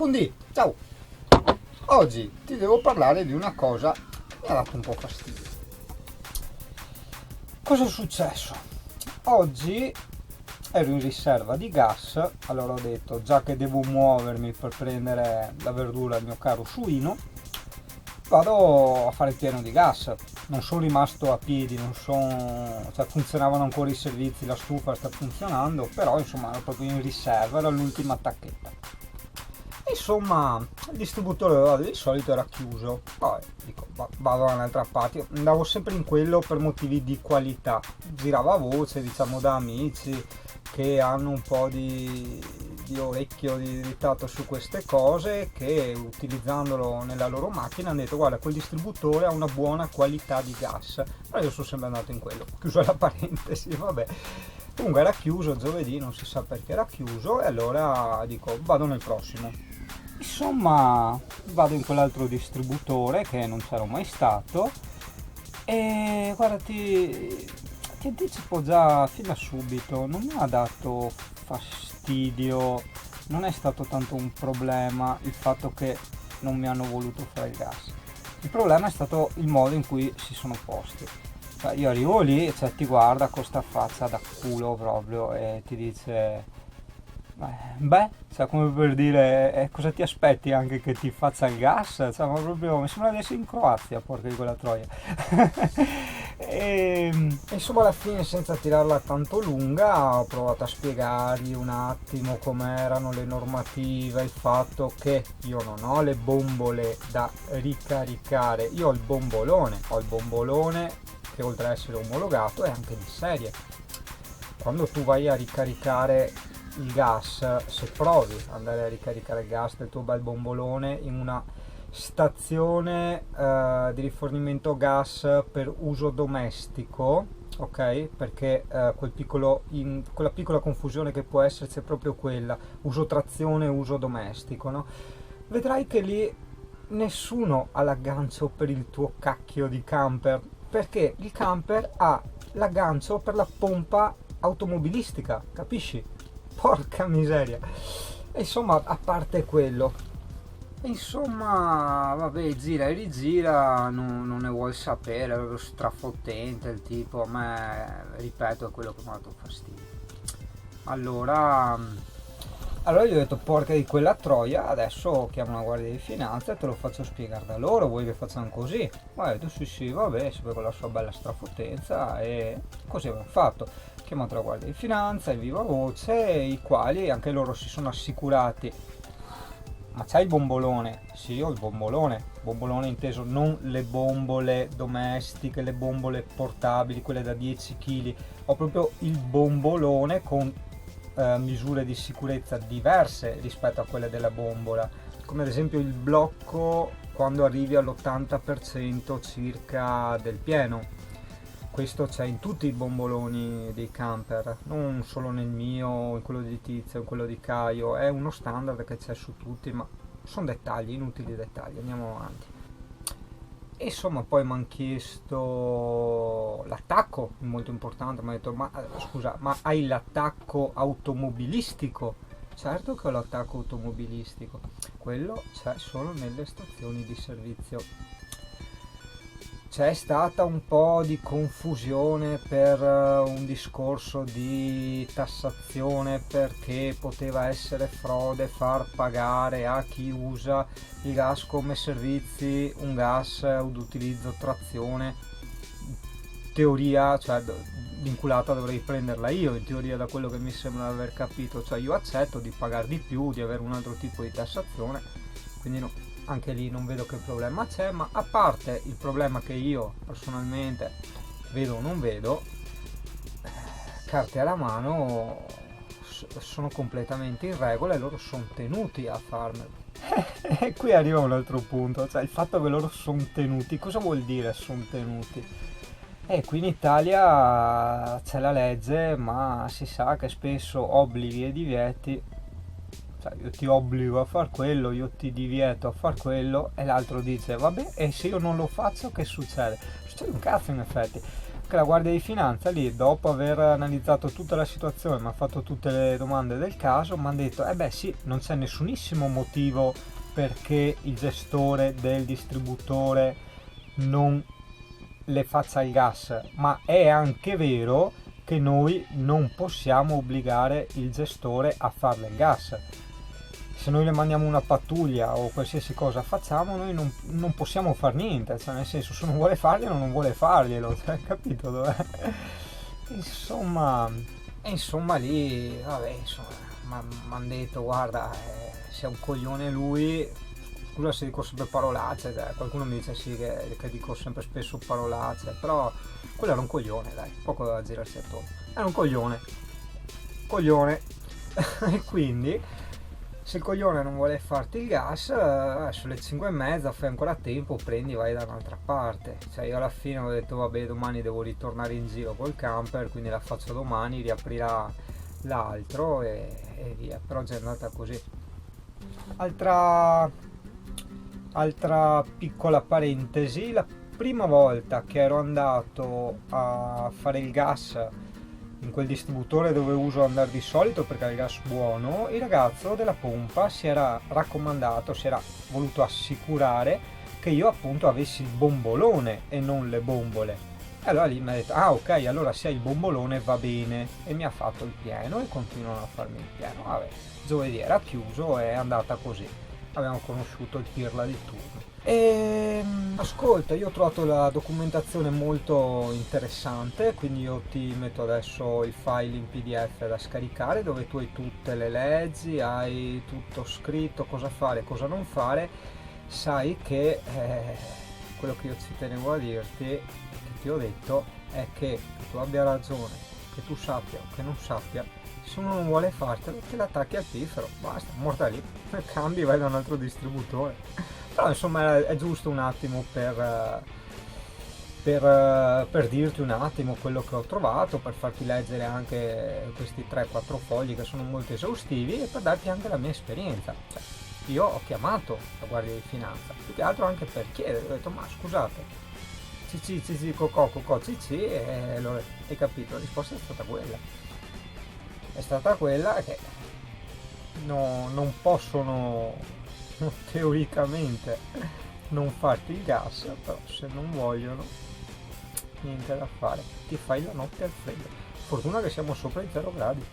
Buondì, ciao! Oggi ti devo parlare di una cosa che mi ha dato un po' fastidio. Cosa è successo? Oggi ero in riserva di gas, allora ho detto, già che devo muovermi per prendere la verdura al mio caro suino, vado a fare il pieno di gas. Non sono rimasto a piedi, cioè funzionavano ancora i servizi, la stufa sta funzionando, però insomma ero proprio in riserva, era l'ultima tacchetta. Insomma, il distributore di solito era chiuso. Poi dico, vado da un'altra parte. Io andavo sempre in quello per motivi di qualità. Girava voce, diciamo, da amici che hanno un po' di orecchio di tatto su queste cose, che utilizzandolo nella loro macchina hanno detto: guarda, quel distributore ha una buona qualità di gas. Allora io sono sempre andato in quello. Chiuso la parentesi, vabbè. Comunque era chiuso giovedì, non si sa perché era chiuso, e allora dico, vado nel prossimo. Insomma, vado in quell'altro distributore che non c'ero mai stato e guarda, ti anticipo già fin da subito, non mi ha dato fastidio, non è stato tanto un problema il fatto che non mi hanno voluto fare il gas. Il problema è stato il modo in cui si sono posti. Cioè, io arrivo lì, cioè, ti guarda con sta faccia da culo proprio e ti dice: beh, cioè, come per dire, cosa ti aspetti anche che ti faccia il gas? Cioè, ma proprio, mi sembra di essere in Croazia, porca di quella troia. Insomma, alla fine, senza tirarla tanto lunga, ho provato a spiegargli un attimo com'erano le normative, il fatto che io non ho le bombole da ricaricare, io ho il bombolone che oltre ad essere omologato è anche di serie. Quando tu vai a ricaricare il gas, se provi ad andare a ricaricare il gas del tuo bel bombolone in una stazione di rifornimento gas per uso domestico, ok? Perché quella piccola confusione che può esserci è proprio quella, uso trazione, uso domestico, no? Vedrai che lì nessuno ha l'aggancio per il tuo cacchio di camper, perché il camper ha l'aggancio per la pompa automobilistica, capisci? Porca miseria. E insomma, a parte quello, insomma, vabbè, gira e rigira, non ne vuol sapere, è strafottente il tipo. A me, ripeto, è quello che mi ha dato fastidio. Allora gli ho detto: porca di quella troia, adesso chiamo la guardia di finanza e te lo faccio spiegare da loro, vuoi che facciano così? Ma ho detto sì, vabbè, sempre con la sua bella strafottenza, e così abbiamo fatto. Chiamato la guardia di finanza in viva voce, i quali anche loro si sono assicurati: ma c'hai il bombolone? Sì, ho il bombolone inteso non le bombole domestiche, le bombole portabili, quelle da 10 kg, ho proprio il bombolone con misure di sicurezza diverse rispetto a quelle della bombola, come ad esempio il blocco quando arrivi all'80% circa del pieno. Questo c'è in tutti i bomboloni dei camper, non solo nel mio, in quello di Tizio, in quello di Caio, è uno standard che c'è su tutti, ma sono dettagli, inutili dettagli, andiamo avanti. E insomma, poi mi hanno chiesto l'attacco, molto importante, mi hanno detto: ma scusa, ma hai l'attacco automobilistico? Certo che ho l'attacco automobilistico, quello c'è solo nelle stazioni di servizio. C'è stata un po' di confusione per un discorso di tassazione, perché poteva essere frode far pagare a chi usa il gas come servizi un gas ad utilizzo trazione. In teoria, cioè, vinculata dovrei prenderla io, in teoria, da quello che mi sembra di aver capito, cioè io accetto di pagare di più, di avere un altro tipo di tassazione, quindi no, anche lì non vedo che problema c'è. Ma a parte il problema che io personalmente vedo o non vedo, carte alla mano, sono completamente in regola e loro sono tenuti a farmelo. E qui arriva un altro punto, cioè il fatto che loro sono tenuti, cosa vuol dire sono tenuti? Qui in Italia c'è la legge, ma si sa che spesso obblighi e divieti. Cioè, io ti obbligo a far quello, io ti divieto a far quello, e l'altro dice: vabbè, e se io non lo faccio che succede? Succede un cazzo, in effetti. che la Guardia di Finanza lì, dopo aver analizzato tutta la situazione, mi ha fatto tutte le domande del caso, mi hanno detto, eh beh sì, non c'è nessunissimo motivo perché il gestore del distributore non le faccia il gas, ma è anche vero che noi non possiamo obbligare il gestore a farle il gas. Se noi le mandiamo una pattuglia o qualsiasi cosa facciamo, noi non possiamo far niente, cioè nel senso, se non vuole farglielo non vuole farglielo, cioè, capito dov'è? Insomma, insomma lì, vabbè, insomma, mi hanno detto, guarda, se è un coglione lui, scusa se dico sempre parolacce, cioè, qualcuno mi dice sì che dico sempre spesso parolacce, però quello era un coglione, dai, poco da girarsi attorno, era un coglione, e quindi se il coglione non vuole farti il gas, sulle 5:30 fai ancora tempo, prendi e vai da un'altra parte. Cioè io alla fine ho detto vabbè, domani devo ritornare in giro col camper, quindi la faccio domani, riaprirà l'altro e via. Però oggi è andata così. Altra piccola parentesi, la prima volta che ero andato a fare il gas in quel distributore dove uso andare di solito perché ha il gas buono, il ragazzo della pompa si era raccomandato, si era voluto assicurare che io appunto avessi il bombolone e non le bombole. E allora lì mi ha detto, ah ok, allora se hai il bombolone va bene, e mi ha fatto il pieno e continuano a farmi il pieno. Vabbè, giovedì era chiuso e è andata così. Abbiamo conosciuto il pirla di turno. E ascolta, io ho trovato la documentazione molto interessante, quindi io ti metto adesso il file in PDF da scaricare dove tu hai tutte le leggi, hai tutto scritto, cosa fare, cosa non fare. Sai che quello che io ci tenevo a dirti, che ti ho detto, è che tu abbia ragione, che tu sappia o che non sappia, se uno non vuole fartelo, te l'attacchi al piffero, basta, morta lì, cambi, vai da un altro distributore. Però insomma è giusto un attimo per dirti un attimo quello che ho trovato, per farti leggere anche questi 3-4 fogli che sono molto esaustivi e per darti anche la mia esperienza. Cioè, io ho chiamato la Guardia di Finanza, più che altro anche per chiedere, ho detto ma scusate, cici, cocò, cici, e hai capito, la risposta è stata quella che non possono teoricamente non farti il gas, però se non vogliono niente da fare, ti fai la notte al freddo. Fortuna che siamo sopra i 0 gradi.